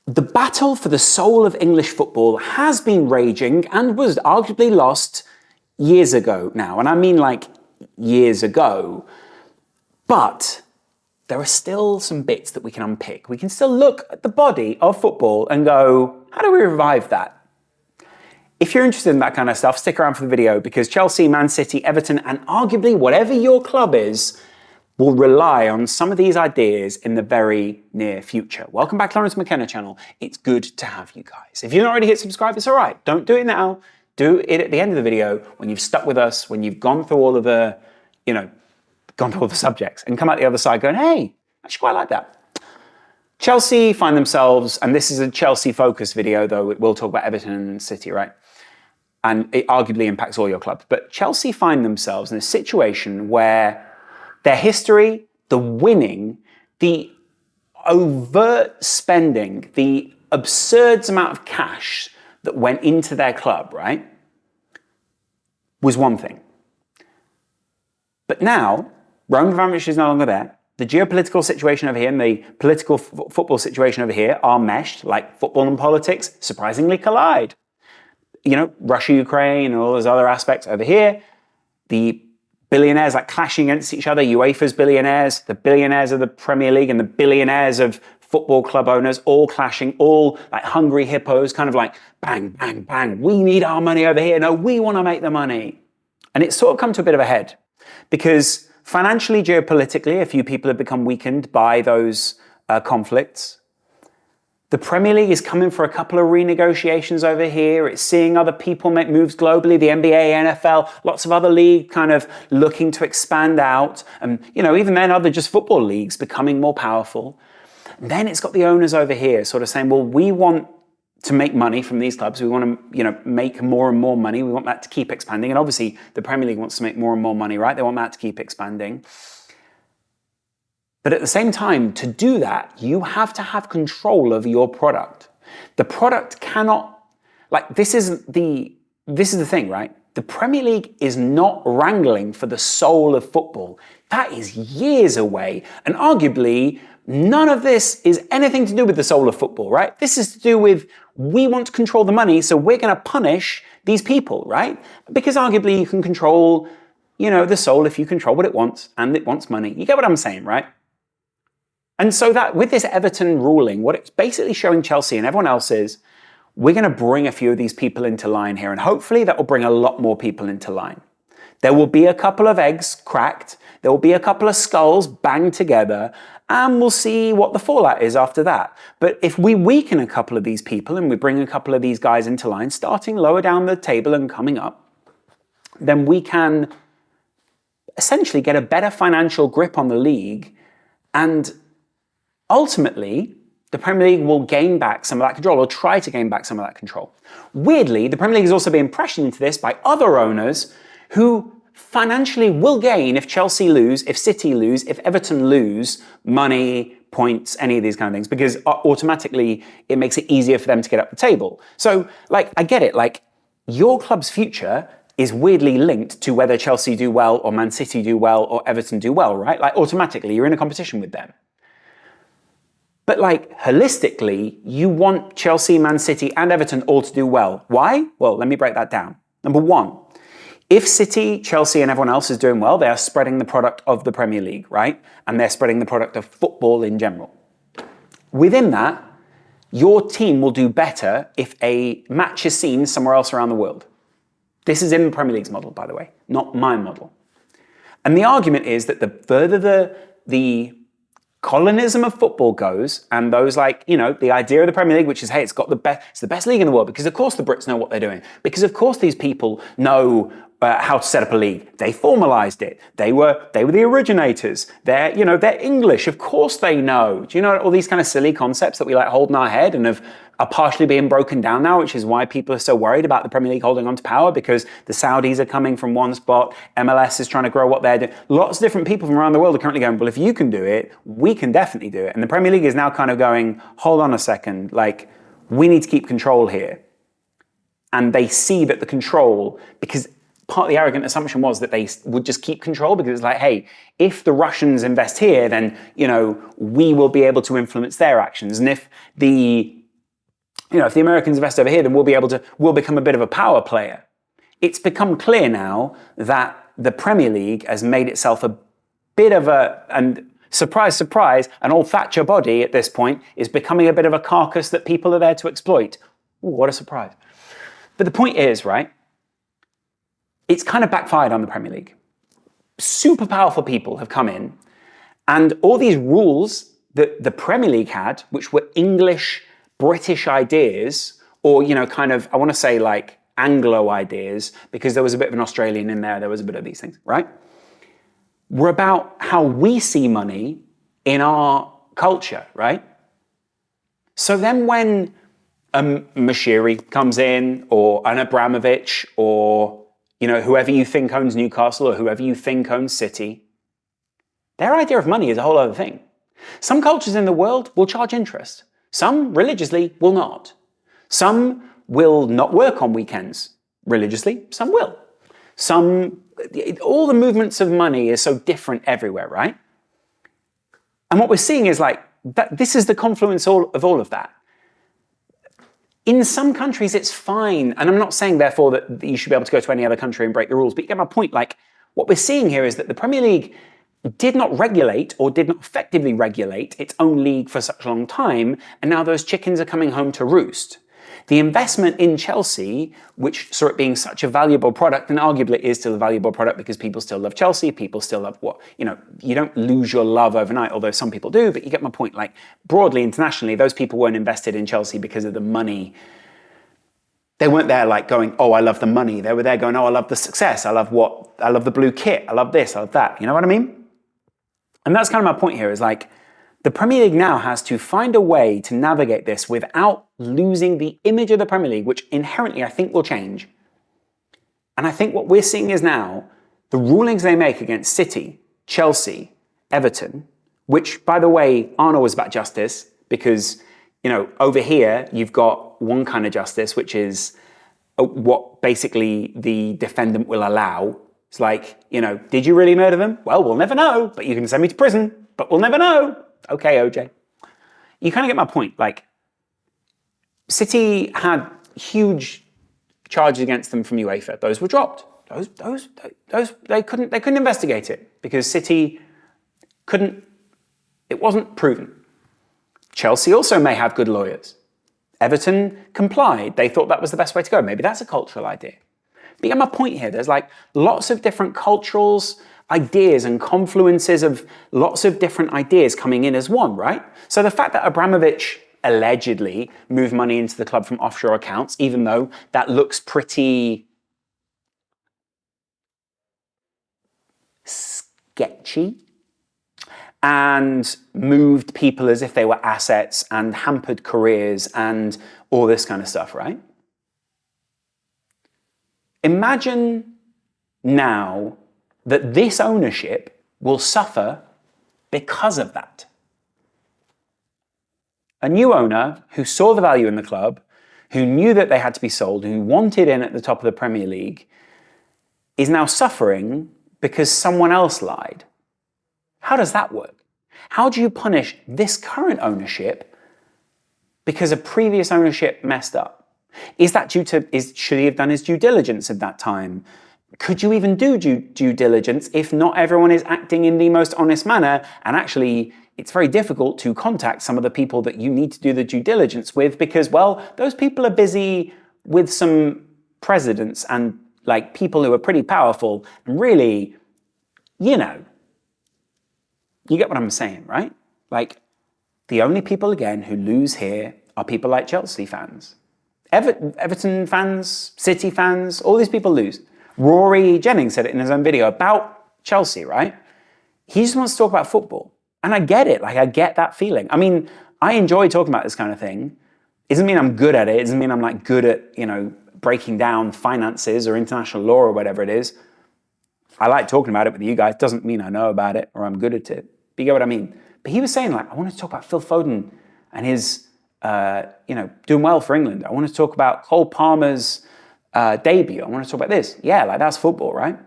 The battle for the soul of English football has been raging and was arguably lost years ago now. And I mean like years ago. But there are still some bits that we can unpick. We can still look at the body of football and go, how do we revive that? If you're interested in that kind of stuff, stick around for the video because Chelsea, Man City, Everton, and arguably whatever your club is, will rely on some of these ideas in the very near future. Welcome back to Laurence McKenna channel. It's good to have you guys. If you've not already hit subscribe, it's all right. Don't do it now. Do it at the end of the video when you've stuck with us, when you've gone through all of the, gone through all the subjects and come out the other side going, hey, I actually quite like that. Chelsea find themselves, and this is a Chelsea focused video, though we'll talk about Everton and City, right? And it arguably impacts all your clubs. But Chelsea find themselves in a situation where their history, the winning, the overt spending, the absurd amount of cash that went into their club, right, was one thing. But now, Roman Abramovich is no longer there. The geopolitical situation over here and the political football situation over here are meshed, like football and politics surprisingly collide. Russia, Ukraine, and all those other aspects over here. The billionaires like clashing against each other, UEFA's billionaires, the billionaires of the Premier League and the billionaires of football club owners, all clashing, all like hungry hippos, kind of like bang, bang, bang. We need our money over here. No, we want to make the money. And it's sort of come to a bit of a head because financially, geopolitically, a few people have become weakened by those conflicts. The Premier League is coming for a couple of renegotiations over here. It's seeing other people make moves globally, the NBA, NFL, lots of other leagues kind of looking to expand out. And, even then other just football leagues becoming more powerful. And then it's got the owners over here sort of saying, well, we want to make money from these clubs. We want to, make more and more money. We want that to keep expanding. And obviously the Premier League wants to make more and more money, right? They want that to keep expanding. But at the same time, to do that, you have to have control of your product. The product cannot, this is the thing, right? The Premier League is not wrangling for the soul of football. That is years away. And arguably, none of this is anything to do with the soul of football, right? This is to do with, we want to control the money, so we're going to punish these people, right? Because arguably you can control, the soul if you control what it wants, and it wants money. You get what I'm saying, right? And so that with this Everton ruling, what it's basically showing Chelsea and everyone else is, we're going to bring a few of these people into line here, and hopefully that will bring a lot more people into line. There will be a couple of eggs cracked, there will be a couple of skulls banged together, and we'll see what the fallout is after that. But if we weaken a couple of these people and we bring a couple of these guys into line, starting lower down the table and coming up, then we can essentially get a better financial grip on the league, and ultimately, the Premier League will gain back some of that control, or try to gain back some of that control. Weirdly, the Premier League is also being pressured into this by other owners who financially will gain if Chelsea lose, if City lose, if Everton lose money, points, any of these kind of things, because automatically it makes it easier for them to get up the table. So, I get it. Your club's future is weirdly linked to whether Chelsea do well, or Man City do well, or Everton do well, right? Automatically, you're in a competition with them. But holistically, you want Chelsea, Man City, and Everton all to do well. Why? Well, let me break that down. Number one, if City, Chelsea, and everyone else is doing well, they are spreading the product of the Premier League, right? And they're spreading the product of football in general. Within that, your team will do better if a match is seen somewhere else around the world. This is in the Premier League's model, by the way, not my model. And the argument is that the further the colonism of football goes, and those the idea of the Premier League, which is, hey, it's the best league in the world, because of course the Brits know what they're doing, because of course these people know how to set up a league. They formalized it. They were the originators. They're English. Of course they know. Do you know all these kind of silly concepts that we hold in our head and are partially being broken down now, which is why people are so worried about the Premier League holding on to power, because the Saudis are coming from one spot, MLS is trying to grow what they're doing. Lots of different people from around the world are currently going, well, if you can do it, we can definitely do it. And the Premier League is now kind of going, hold on a second, we need to keep control here. And they see that the control, because part of the arrogant assumption was that they would just keep control, because it's hey, if the Russians invest here, then, we will be able to influence their actions. And if the if the Americans invest over here, then we'll become a bit of a power player. It's become clear now that the Premier League has made itself a bit of and surprise, surprise, an old Thatcher body at this point is becoming a bit of a carcass that people are there to exploit. Ooh, what a surprise. But the point is, right, it's kind of backfired on the Premier League. Super powerful people have come in, and all these rules that the Premier League had, which were English, British ideas, or, kind of, I want to say like Anglo ideas, because there was a bit of an Australian in there was a bit of these things, right? Were about how we see money in our culture, right? So then when a Mashiri comes in, or an Abramovich, or, whoever you think owns Newcastle, or whoever you think owns City, their idea of money is a whole other thing. Some cultures in the world will charge interest. Some, religiously, will not. Some will not work on weekends religiously. Some will. All the movements of money is so different everywhere, right? And what we're seeing is this is the confluence of all of that. In some countries, it's fine. And I'm not saying, therefore, that you should be able to go to any other country and break the rules. But you get my point. What we're seeing here is that the Premier League did not regulate, or did not effectively regulate, its own league for such a long time, and now those chickens are coming home to roost. The investment in Chelsea, which saw it being such a valuable product, and arguably it is still a valuable product because people still love Chelsea, people still love you don't lose your love overnight, although some people do, but you get my point. Broadly, internationally, those people weren't invested in Chelsea because of the money. They weren't there going, oh, I love the money. They were there going, oh, I love the success. I love the blue kit. I love this, I love that. You know what I mean? And that's kind of my point here is the Premier League now has to find a way to navigate this without losing the image of the Premier League, which inherently I think will change. And I think what we're seeing is now the rulings they make against City, Chelsea, Everton, which, by the way, aren't always about justice, because, over here you've got one kind of justice, which is what basically the defendant will allow. It's did you really murder them? Well, we'll never know, but you can send me to prison, but we'll never know. Okay, OJ. You kind of get my point. City had huge charges against them from UEFA. Those were dropped. Those they couldn't investigate it because City couldn't. It wasn't proven. Chelsea also may have good lawyers. Everton complied. They thought that was the best way to go. Maybe that's a cultural idea. But you get my point here. There's lots of different cultures, ideas, and confluences of lots of different ideas coming in as one, right? So the fact that Abramovich allegedly moved money into the club from offshore accounts, even though that looks pretty sketchy, and moved people as if they were assets and hampered careers and all this kind of stuff, right? Imagine now that this ownership will suffer because of that. A new owner who saw the value in the club, who knew that they had to be sold, who wanted in at the top of the Premier League, is now suffering because someone else lied. How does that work? How do you punish this current ownership because a previous ownership messed up? Is that should he have done his due diligence at that time? Could you even do due diligence if not everyone is acting in the most honest manner? And actually, it's very difficult to contact some of the people that you need to do the due diligence with because, well, those people are busy with some presidents and people who are pretty powerful. And really, you get what I'm saying, right? The only people, again, who lose here are people like Chelsea fans. Everton fans, City fans, all these people lose. Rory Jennings said it in his own video about Chelsea, right? He just wants to talk about football. And I get it. I get that feeling. I mean, I enjoy talking about this kind of thing. It doesn't mean I'm good at it. It doesn't mean I'm good at, breaking down finances or international law or whatever it is. I like talking about it with you guys. Doesn't mean I know about it or I'm good at it. But you get what I mean? But he was saying, I want to talk about Phil Foden and his, doing well for England. I want to talk about Cole Palmer's debut. I want to talk about this. Yeah, that's football, right?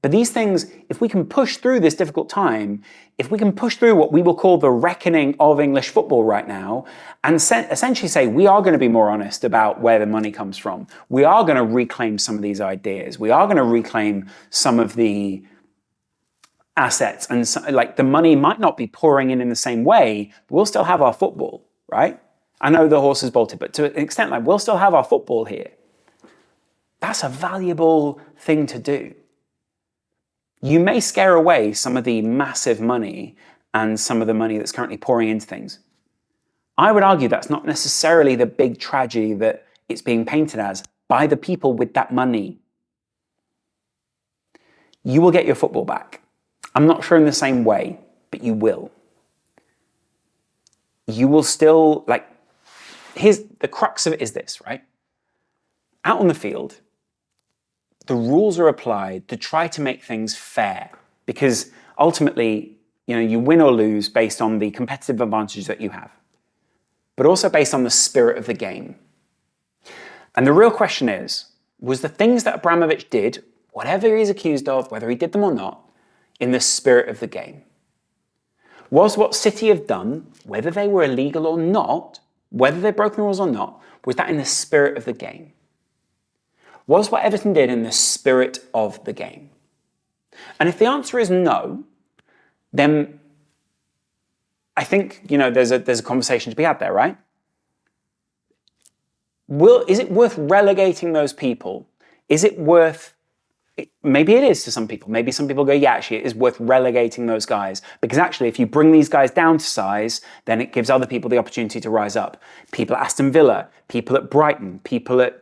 But these things, if we can push through this difficult time, if we can push through what we will call the reckoning of English football right now, and essentially say we are going to be more honest about where the money comes from, we are going to reclaim some of these ideas, we are going to reclaim some of the assets, and so, like the money might not be pouring in the same way, but we'll still have our football, right? I know the horse is bolted, but to an extent, like we'll still have our football here. That's a valuable thing to do. You may scare away some of the massive money and some of the money that's currently pouring into things. I would argue that's not necessarily the big tragedy that it's being painted as by the people with that money. You will get your football back. I'm not sure in the same way, but you will. You will still, like, here's the crux of it is this, right? Out on the field, the rules are applied to try to make things fair, because ultimately, you win or lose based on the competitive advantage that you have, but also based on the spirit of the game. And the real question is, was the things that Abramovich did, whatever he's accused of, whether he did them or not, in the spirit of the game? Was what City have done, whether they were illegal or not, whether they've broken the rules or not, was that in the spirit of the game? Was what Everton did in the spirit of the game? And if the answer is no, then I think, there's a conversation to be had there, right? Is it worth relegating those people? Is it worth, maybe it is to some people. Maybe some people go, yeah, actually it is worth relegating those guys. Because actually if you bring these guys down to size, then it gives other people the opportunity to rise up. People at Aston Villa, people at Brighton, people at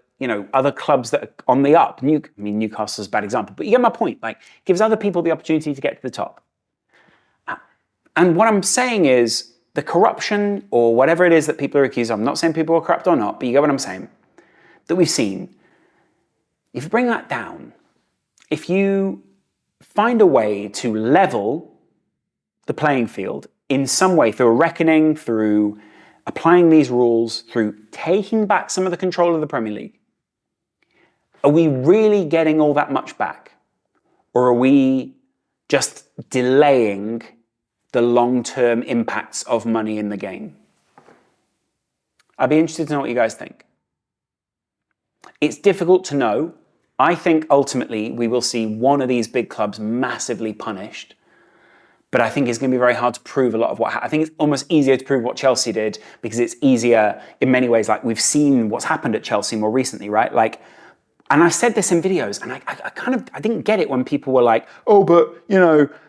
other clubs that are on the up. Newcastle's a bad example, but you get my point. Like, gives other people the opportunity to get to the top. And what I'm saying is the corruption or whatever it is that people are accused of, I'm not saying people are corrupt or not, but you get what I'm saying, that we've seen. If you bring that down, if you find a way to level the playing field in some way through a reckoning, through applying these rules, through taking back some of the control of the Premier League, are we really getting all that much back? Or are we just delaying the long-term impacts of money in the game? I'd be interested to know what you guys think. It's difficult to know. I think ultimately we will see one of these big clubs massively punished, but I think it's going to be very hard to prove a lot of what happened. I think it's almost easier to prove what Chelsea did because it's easier in many ways. Like we've seen what's happened at Chelsea more recently, right? And I've said this in videos, and I didn't get it when people were like, oh, but,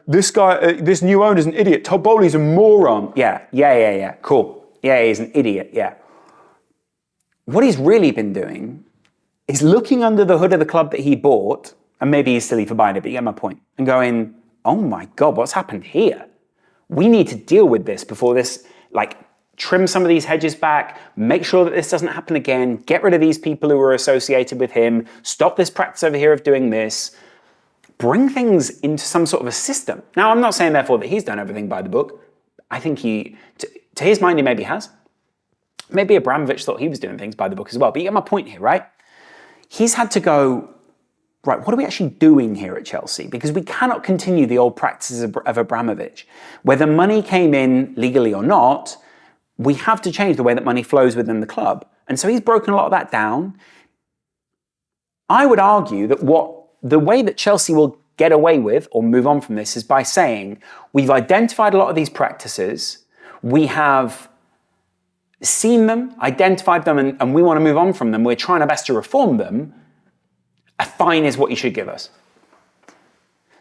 this guy, this new owner's an idiot. Todd Bowley's a moron. Yeah, cool. Yeah, he's an idiot, yeah. What he's really been doing is looking under the hood of the club that he bought, and maybe he's silly for buying it, but you get my point, and going, oh my God, what's happened here? We need to deal with this before this, trim some of these hedges back, make sure that this doesn't happen again, get rid of these people who are associated with him, stop this practice over here of doing this, bring things into some sort of a system. Now, I'm not saying, therefore, that he's done everything by the book. I think to his mind, he maybe has. Maybe Abramovich thought he was doing things by the book as well, but you get my point here, right? He's had to go, right, what are we actually doing here at Chelsea? Because we cannot continue the old practices of Abramovich. Whether money came in legally or not, we have to change the way that money flows within the club. And so he's broken a lot of that down. I would argue that the way that Chelsea will get away with or move on from this is by saying, we've identified a lot of these practices, we have seen them, identified them, and we want to move on from them. We're trying our best to reform them. A fine is what you should give us.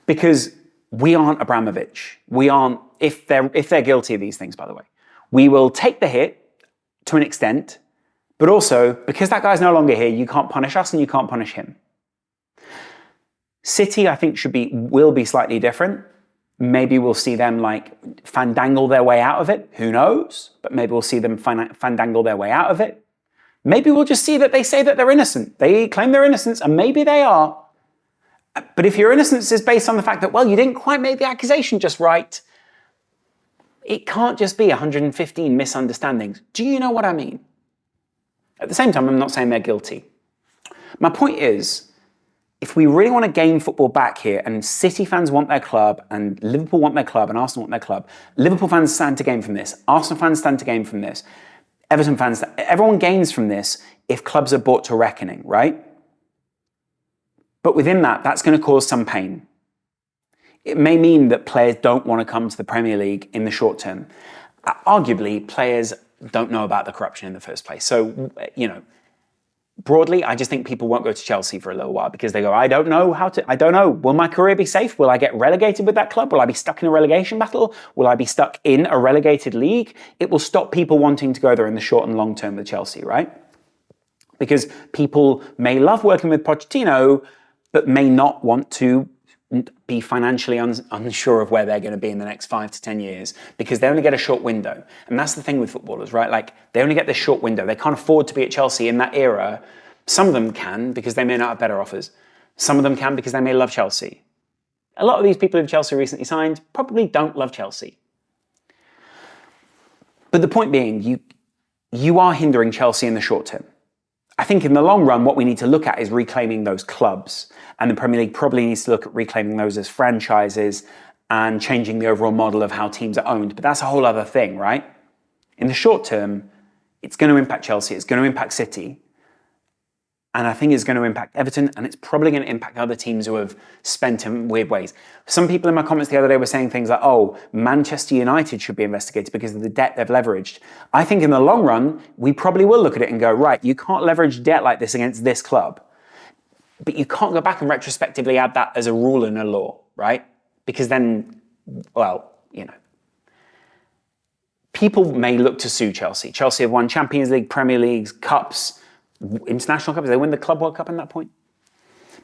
Because we aren't Abramovich. We aren't, if they're guilty of these things, by the way. We will take the hit to an extent, but also, because that guy's no longer here, you can't punish us and you can't punish him. City, I think, will be slightly different. Maybe we'll see them fandangle their way out of it. Who knows? But maybe we'll see them fandangle their way out of it. Maybe we'll just see that they say that they're innocent. They claim their innocence, and maybe they are. But if your innocence is based on the fact that, well, you didn't quite make the accusation just right, it can't just be 115 misunderstandings. Do you know what I mean? At the same time, I'm not saying they're guilty. My point is, if we really want to gain football back here, and City fans want their club, and Liverpool want their club, and Arsenal want their club, Liverpool fans stand to gain from this, Arsenal fans stand to gain from this, Everton fans, everyone gains from this if clubs are brought to reckoning, right? But within that, that's going to cause some pain. It may mean that players don't want to come to the Premier League in the short term. Arguably, players don't know about the corruption in the first place. So, broadly, I just think people won't go to Chelsea for a little while because they go, I don't know. Will my career be safe? Will I get relegated with that club? Will I be stuck in a relegation battle? Will I be stuck in a relegated league? It will stop people wanting to go there in the short and long term with Chelsea, right? Because people may love working with Pochettino, but may not want to be financially unsure of where they're going to be in the next 5 to 10 years because they only get a short window. And that's the thing with footballers, right? Like, they only get this short window. They can't afford to be at Chelsea in that era. Some of them can because they may not have better offers. Some of them can because they may love Chelsea. A lot of these people who Chelsea recently signed probably don't love Chelsea. But the point being, you are hindering Chelsea in the short term. I think in the long run, what we need to look at is reclaiming those clubs. And the Premier League probably needs to look at reclaiming those as franchises and changing the overall model of how teams are owned. But that's a whole other thing, right? In the short term, it's going to impact Chelsea. It's going to impact City. And I think it's going to impact Everton. And it's probably going to impact other teams who have spent in weird ways. Some people in my comments the other day were saying things like, oh, Manchester United should be investigated because of the debt they've leveraged. I think in the long run, we probably will look at it and go, right, you can't leverage debt like this against this club. But you can't go back and retrospectively add that as a rule in a law, right? Because then, people may look to sue Chelsea. Chelsea have won Champions League, Premier Leagues, cups, international cups. They win the Club World Cup in that point.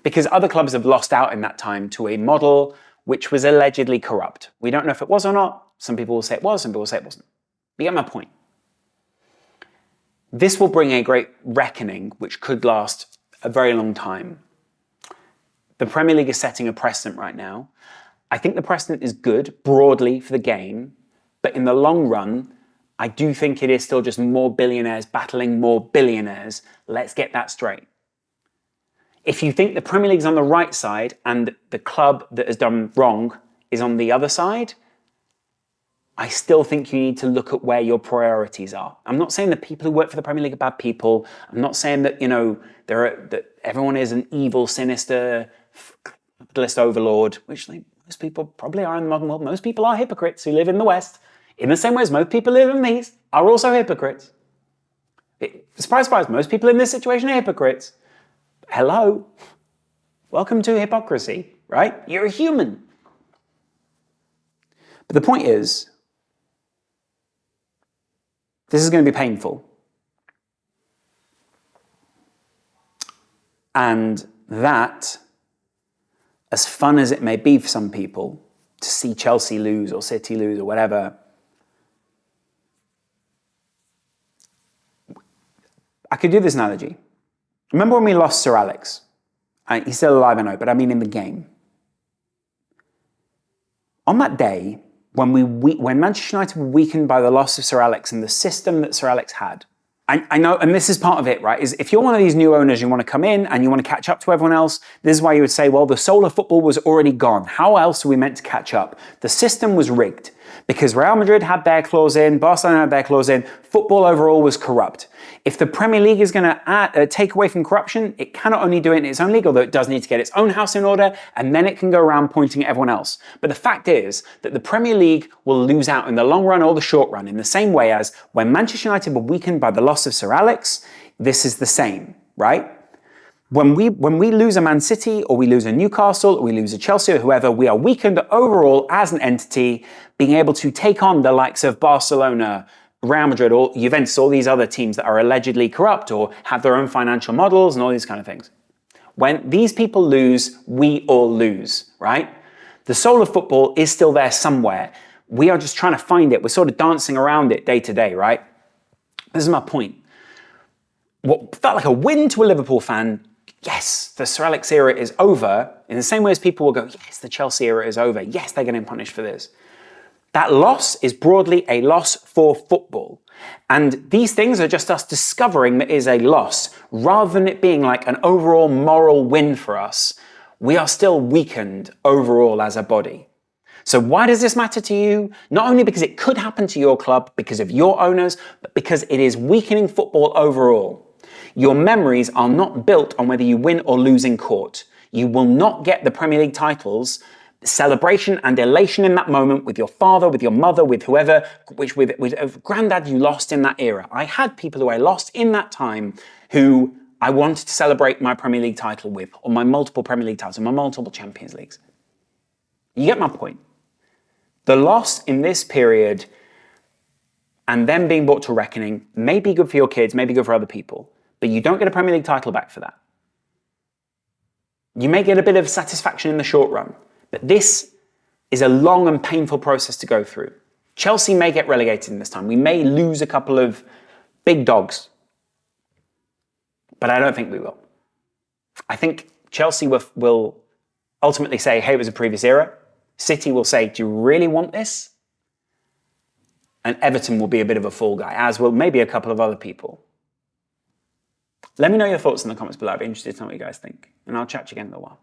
Because other clubs have lost out in that time to a model which was allegedly corrupt. We don't know if it was or not. Some people will say it was, some people will say it wasn't. But you get my point. This will bring a great reckoning which could last a very long time. The Premier League is setting a precedent right now. I think the precedent is good broadly for the game, but in the long run, I do think it is still just more billionaires battling more billionaires. Let's get that straight. If you think the Premier League's on the right side and the club that has done wrong is on the other side, I still think you need to look at where your priorities are. I'm not saying that people who work for the Premier League are bad people. I'm not saying that, that everyone is an evil, sinister, capitalist overlord, which most people probably are in the modern world. Most people are hypocrites who live in the West. In the same way as most people who live in the East are also hypocrites. Surprise, surprise, most people in this situation are hypocrites. Hello. Welcome to hypocrisy, right? You're a human. But the point is, this is going to be painful. And that, as fun as it may be for some people, to see Chelsea lose or City lose or whatever, I could do this analogy. Remember when we lost Sir Alex? He's still alive, I know, but I mean in the game. On that day, when Manchester United were weakened by the loss of Sir Alex and the system that Sir Alex had, I know, and this is part of it, right, is if you're one of these new owners, you want to come in and you want to catch up to everyone else, this is why you would say, well, the soul of football was already gone. How else are we meant to catch up? The system was rigged because Real Madrid had their clause in, Barcelona had their clause in, football overall was corrupt. If the Premier League is going to take away from corruption, it cannot only do it in its own league, although it does need to get its own house in order, and then it can go around pointing at everyone else. But the fact is that the Premier League will lose out in the long run or the short run, in the same way as when Manchester United were weakened by the loss of Sir Alex, this is the same, right? When we lose a Man City, or we lose a Newcastle, or we lose a Chelsea, or whoever, we are weakened overall as an entity, being able to take on the likes of Barcelona, Real Madrid, or Juventus, all these other teams that are allegedly corrupt or have their own financial models and all these kind of things. When these people lose, we all lose, right? The soul of football is still there somewhere. We are just trying to find it. We're sort of dancing around it day to day, right? This is my point. What felt like a win to a Liverpool fan, yes, the Sir Alex era is over, in the same way as people will go, yes, the Chelsea era is over. Yes, they're getting punished for this. That loss is broadly a loss for football. And these things are just us discovering that is a loss, rather than it being like an overall moral win for us, we are still weakened overall as a body. So why does this matter to you? Not only because it could happen to your club, because of your owners, but because it is weakening football overall. Your memories are not built on whether you win or lose in court. You will not get the Premier League titles, celebration and elation in that moment with your father, with your mother, with whoever, with granddad you lost in that era. I had people who I lost in that time who I wanted to celebrate my Premier League title with, or my multiple Premier League titles, or my multiple Champions Leagues. You get my point. The loss in this period and them being brought to reckoning may be good for your kids, may be good for other people, but you don't get a Premier League title back for that. You may get a bit of satisfaction in the short run, but this is a long and painful process to go through. Chelsea may get relegated in this time. We may lose a couple of big dogs, but I don't think we will. I think Chelsea will ultimately say, hey, it was a previous era. City will say, do you really want this? And Everton will be a bit of a fall guy, as will maybe a couple of other people. Let me know your thoughts in the comments below. I'd be interested to know what you guys think. And I'll chat to you again in a while.